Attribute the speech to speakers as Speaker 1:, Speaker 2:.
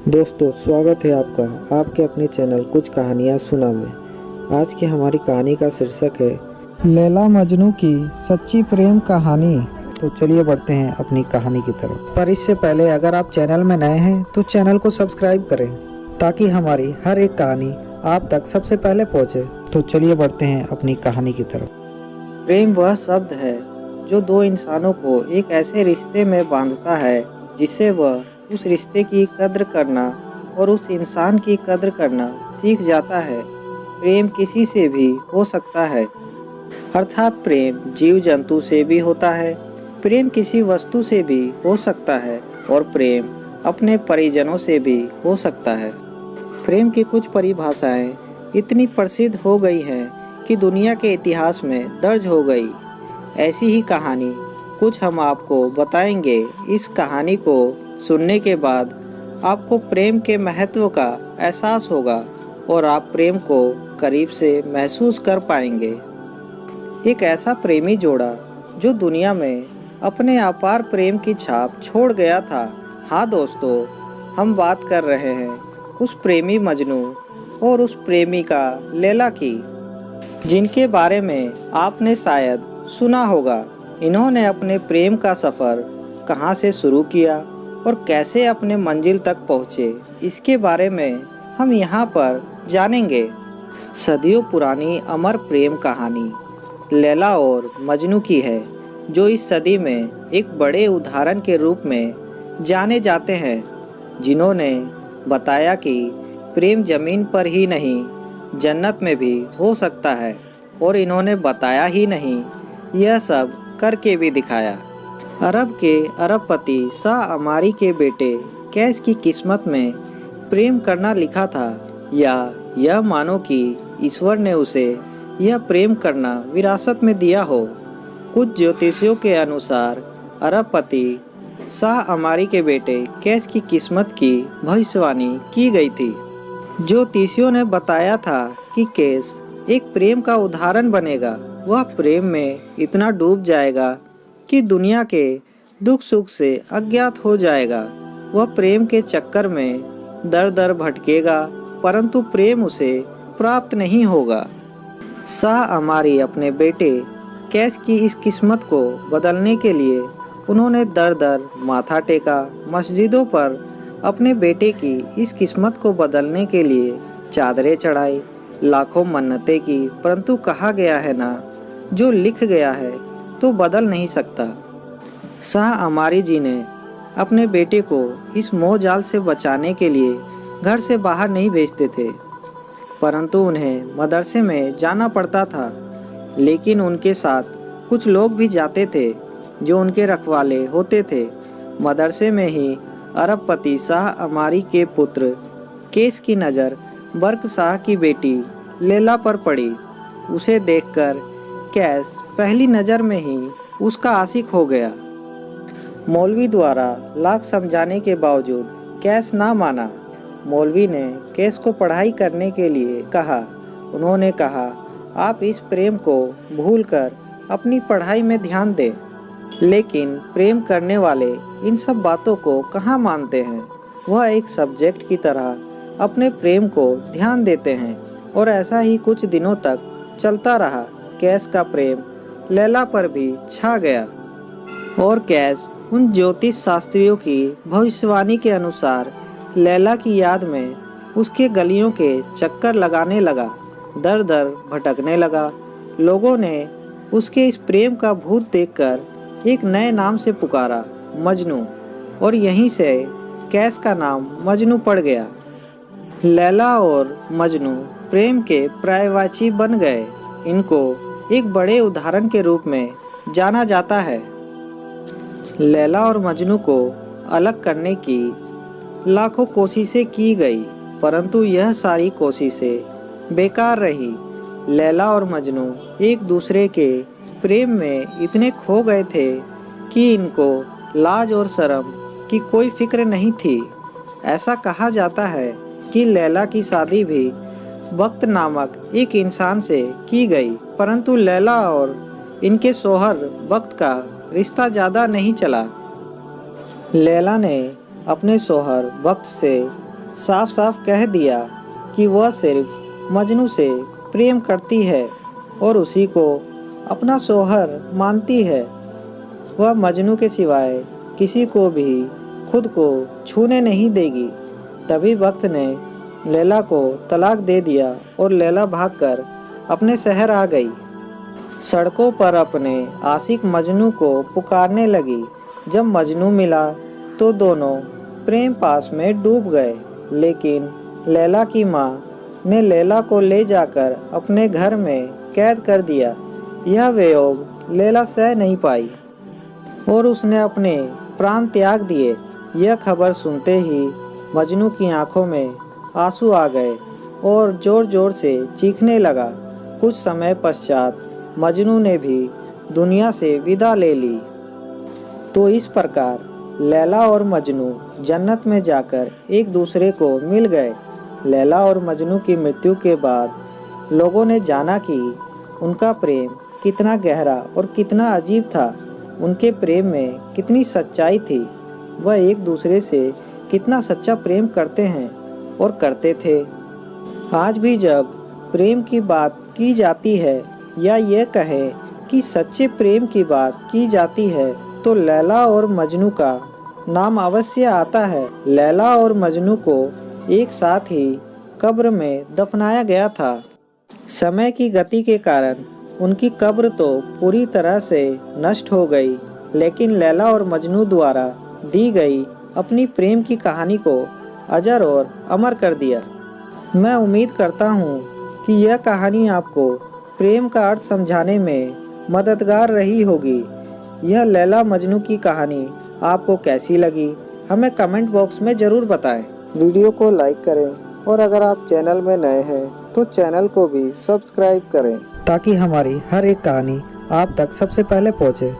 Speaker 1: दोस्तों, स्वागत है आपका आपके अपने चैनल कुछ कहानियाँ सुना में। आज की हमारी कहानी का शीर्षक है लैला मजनू की सच्ची प्रेम कहानी। तो चलिए बढ़ते हैं अपनी कहानी की तरफ। पर इससे पहले अगर आप चैनल में नए हैं तो चैनल को सब्सक्राइब करें ताकि हमारी हर एक कहानी आप तक सबसे पहले पहुंचे। तो चलिए बढ़ते हैं अपनी कहानी की तरफ। प्रेम वह शब्द है जो दो इंसानों को एक ऐसे रिश्ते में बांधता है जिससे वह उस रिश्ते की कद्र करना और उस इंसान की कद्र करना सीख जाता है। प्रेम किसी से भी हो सकता है, अर्थात प्रेम जीव जंतु से भी होता है, प्रेम किसी वस्तु से भी हो सकता है और प्रेम अपने परिजनों से भी हो सकता है। प्रेम की कुछ परिभाषाएं इतनी प्रसिद्ध हो गई हैं कि दुनिया के इतिहास में दर्ज हो गई। ऐसी ही कहानी कुछ हम आपको बताएंगे। इस कहानी को सुनने के बाद आपको प्रेम के महत्व का एहसास होगा और आप प्रेम को करीब से महसूस कर पाएंगे। एक ऐसा प्रेमी जोड़ा जो दुनिया में अपने अपार प्रेम की छाप छोड़ गया था। हाँ दोस्तों, हम बात कर रहे हैं उस प्रेमी मजनू और उस प्रेमिका लैला की, जिनके बारे में आपने शायद सुना होगा। इन्होंने अपने प्रेम का सफ़र कहाँ से शुरू किया और कैसे अपने मंजिल तक पहुँचे, इसके बारे में हम यहाँ पर जानेंगे। सदियों पुरानी अमर प्रेम कहानी लैला और मजनू की है, जो इस सदी में एक बड़े उदाहरण के रूप में जाने जाते हैं, जिन्होंने बताया कि प्रेम ज़मीन पर ही नहीं जन्नत में भी हो सकता है। और इन्होंने बताया ही नहीं, यह सब करके भी दिखाया। अरब के अरबपति शाह अमारी के बेटे कैस की किस्मत में प्रेम करना लिखा था, या यह मानो कि ईश्वर ने उसे यह प्रेम करना विरासत में दिया हो। कुछ ज्योतिषियों के अनुसार अरबपति शाह अमारी के बेटे कैस की किस्मत की भविष्यवाणी की गई थी। ज्योतिषियों ने बताया था कि कैस एक प्रेम का उदाहरण बनेगा। वह प्रेम में इतना डूब जाएगा कि दुनिया के दुख सुख से अज्ञात हो जाएगा। वह प्रेम के चक्कर में दर दर भटकेगा, परंतु प्रेम उसे प्राप्त नहीं होगा। शाह अमारी अपने बेटे कैस की इस किस्मत को बदलने के लिए उन्होंने दर दर माथा टेका। मस्जिदों पर अपने बेटे की इस किस्मत को बदलने के लिए चादरें चढ़ाई, लाखों मन्नतें की, परंतु कहा गया है ना, जो लिख गया है तो बदल नहीं सकता। शाह अमारी जी ने अपने बेटे को इस मोह जाल से बचाने के लिए घर से बाहर नहीं भेजते थे, परंतु उन्हें मदरसे में जाना पड़ता था। लेकिन उनके साथ कुछ लोग भी जाते थे जो उनके रखवाले होते थे। मदरसे में ही अरबपति शाह अमारी के पुत्र कैस की नज़र बर्क शाह की बेटी लैला पर पड़ी। उसे देखकर कैस पहली नज़र में ही उसका आशिक हो गया। मौलवी द्वारा लाख समझाने के बावजूद कैस ना माना। मौलवी ने कैस को पढ़ाई करने के लिए कहा। उन्होंने कहा, आप इस प्रेम को भूलकर अपनी पढ़ाई में ध्यान दें। लेकिन प्रेम करने वाले इन सब बातों को कहाँ मानते हैं। वह एक सब्जेक्ट की तरह अपने प्रेम को ध्यान देते हैं। और ऐसा ही कुछ दिनों तक चलता रहा। कैस का प्रेम लैला पर भी छा गया और कैस उन ज्योतिष शास्त्रियों की भविष्यवाणी के अनुसार लैला की याद में उसके गलियों के चक्कर लगाने लगा, दर दर भटकने लगा। लोगों ने उसके इस प्रेम का भूत देखकर एक नए नाम से पुकारा, मजनू, और यहीं से कैस का नाम मजनू पड़ गया। लैला और मजनू प्रेम के पर्यायवाची बन गए। इनको एक बड़े उदाहरण के रूप में जाना जाता है। लैला और मजनू को अलग करने की लाखों कोशिशें की गई, परंतु यह सारी कोशिशें बेकार रही। लैला और मजनू एक दूसरे के प्रेम में इतने खो गए थे कि इनको लाज और शर्म की कोई फिक्र नहीं थी। ऐसा कहा जाता है कि लैला की शादी भी वक्त नामक एक इंसान से की गई, परंतु लैला और इनके शौहर वक्त का रिश्ता ज़्यादा नहीं चला। लैला ने अपने शौहर वक्त से साफ साफ कह दिया कि वह सिर्फ मजनू से प्रेम करती है और उसी को अपना शौहर मानती है। वह मजनू के सिवाय किसी को भी खुद को छूने नहीं देगी। तभी वक्त ने लैला को तलाक दे दिया और लैला भागकर अपने शहर आ गई। सड़कों पर अपने आशिक मजनू को पुकारने लगी। जब मजनू मिला तो दोनों प्रेम पास में डूब गए, लेकिन लैला की माँ ने लैला को ले जाकर अपने घर में कैद कर दिया। यह वियोग लैला सह नहीं पाई और उसने अपने प्राण त्याग दिए। यह खबर सुनते ही मजनू की आंखों में आंसू आ गए और जोर जोर से चीखने लगा। कुछ समय पश्चात मजनू ने भी दुनिया से विदा ले ली। तो इस प्रकार लैला और मजनू जन्नत में जाकर एक दूसरे को मिल गए। लैला और मजनू की मृत्यु के बाद लोगों ने जाना कि उनका प्रेम कितना गहरा और कितना अजीब था। उनके प्रेम में कितनी सच्चाई थी। वह एक दूसरे से कितना सच्चा प्रेम करते हैं और करते थे। आज भी जब प्रेम की बात की जाती है या ये कहे कि सच्चे प्रेम की बात की जाती है तो लैला और मजनू का नाम अवश्य आता है। लैला और मजनू को एक साथ ही कब्र में दफनाया गया था। समय की गति के कारण उनकी कब्र तो पूरी तरह से नष्ट हो गई, लेकिन लैला और मजनू द्वारा दी गई अपनी प्रेम की कहानी को अजर और अमर कर दिया। मैं उम्मीद करता हूँ कि यह कहानी आपको प्रेम का अर्थ समझाने में मददगार रही होगी। यह लैला मजनू की कहानी आपको कैसी लगी, हमें कमेंट बॉक्स में ज़रूर बताएं। वीडियो को लाइक करें और अगर आप चैनल में नए हैं तो चैनल को भी सब्सक्राइब करें ताकि हमारी हर एक कहानी आप तक सबसे पहले पहुँचे।